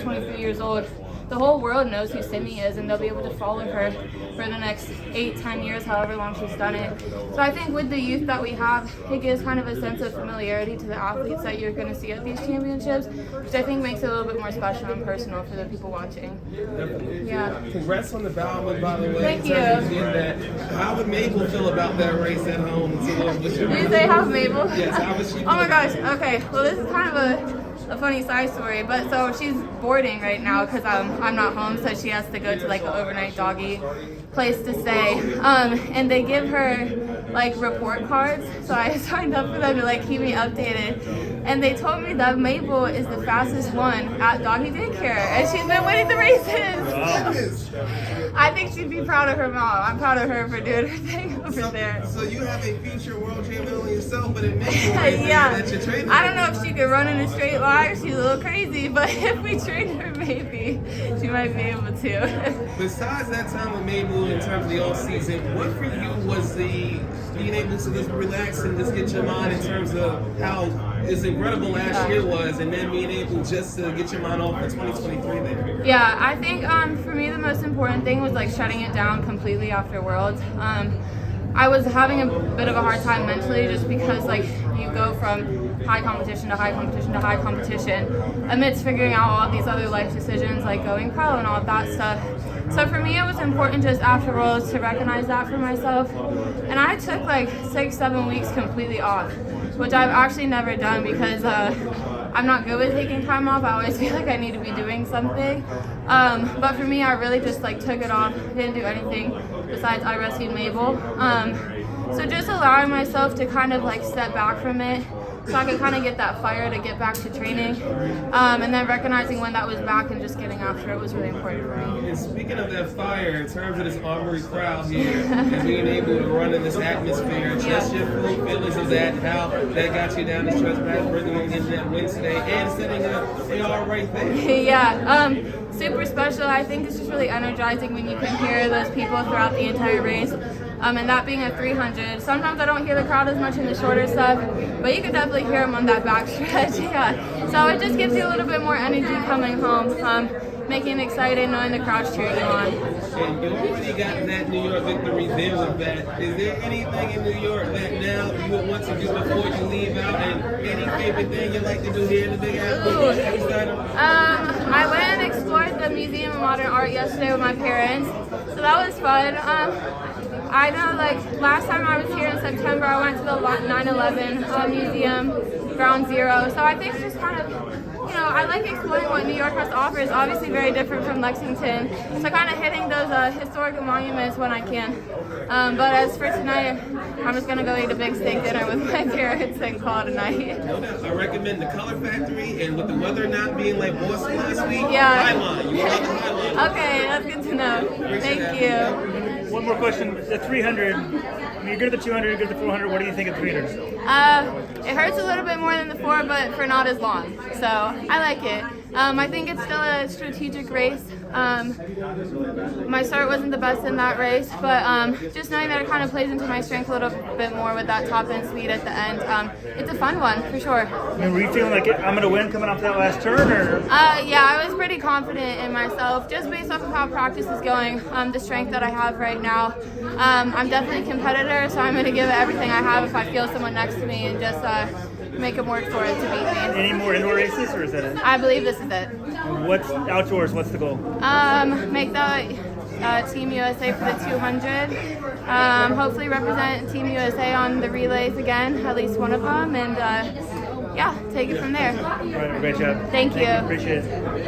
23 years old. The whole world knows who Simi is, and they'll be able to follow her for the next 8-10 years, however long she's done it. So I think with the youth that we have, it gives kind of a sense of familiarity to the athletes that you're going to see at these championships, which I think makes it a little bit more special and personal for the people watching. Definitely. Yeah. Congrats on the Bauman, by the way. Thank you. How would Mabel feel about that race at home? Did you say how Mabel? Yes, how would she? Oh my gosh. Okay. Well, this is kind of a funny side story, but so she's boarding right now because I'm not home, so she has to go to like an overnight doggy place to stay. And they give her like report cards, so I signed up for them to like keep me updated. And they told me that Mabel is the fastest one at doggy daycare, and she's been winning the races. Wow. I think she'd be proud of her mom. I'm proud of her for doing her thing over there. So you have a future world champion on yourself, but it makes you Yeah. that you're training. I don't know if she could run in a straight line. She's a little crazy, but if we train her, maybe she might be able to. Besides that time with Mabel in terms of the off season, what for you was the being able to just relax and just get your mind in terms of how as incredible last year was, and then being able just to get your mind off for 2023 there? Yeah, I think for me the most important thing was like shutting it down completely after Worlds. I was having a bit of a hard time mentally just because like you go from high competition to high competition to high competition amidst figuring out all these other life decisions like going pro and all of that stuff. So for me it was important just after Worlds to recognize that for myself. And I took like 6-7 weeks completely off, which I've actually never done because I'm not good with taking time off. I always feel like I need to be doing something. But for me, I really just like took it off, didn't do anything besides I rescued Mabel. So just allowing myself to kind of like step back from it so I could kind of get that fire to get back to training. And then recognizing when that was back and just getting after it was really important for me. And speaking of that fire, in terms of this Aubrey crowd here and being able to run in this atmosphere, just your full feelings of that, how that got you down the stretch past Brigham and getting that win today and setting up they are right there. Yeah, super special. I think it's just really energizing when you can hear those people throughout the entire race. And that being a 300. Sometimes I don't hear the crowd as much in the shorter stuff, but you can definitely hear them on that back stretch. Yeah. So it just gives you a little bit more energy coming home, making it exciting knowing the crowd's cheering you on. And you already got that New York victory there with that. Is there anything in New York that now you would want to do before you leave out? And any favorite thing you like to do here in the Big Apple? I went and explored the Museum of Modern Art yesterday with my parents, so that was fun. I know, like, last time I was here in September, I went to the 9/11 museum, Ground Zero. So I think it's just kind of, you know, I like exploring what New York has to offer. It's obviously very different from Lexington. So kind of hitting those historical monuments when I can. But as for tonight, I'm just going to go eat a big steak dinner with my parents and call it a night. I recommend the Color Factory, and with the weather not being like Boston last week, yeah. Highline. You love the Highline. Okay, that's good to know. Thank you. One more question. The 300, I mean, you're good at the 200, you're good at the 400. What do you think of 300? It hurts a little bit more than the 4, but for not as long. So I like it. I think it's still a strategic race. My start wasn't the best in that race, but just knowing that it kind of plays into my strength a little bit more with that top end speed at the end, it's a fun one for sure. I mean, were you feeling like I'm going to win coming off that last turn? Or? Yeah, I was pretty confident in myself just based off of how practice is going, the strength that I have right now. I'm definitely a competitor, so I'm going to give it everything I have if I feel someone next to me and just make them work for it to beat me. Any more indoor races, or is that it? I believe this is it. What's outdoors? What's the goal? Make the Team USA for the 200. Hopefully represent Team USA on the relays again, at least one of them, and yeah, take it from there. All right, great job. Thank you. Appreciate it.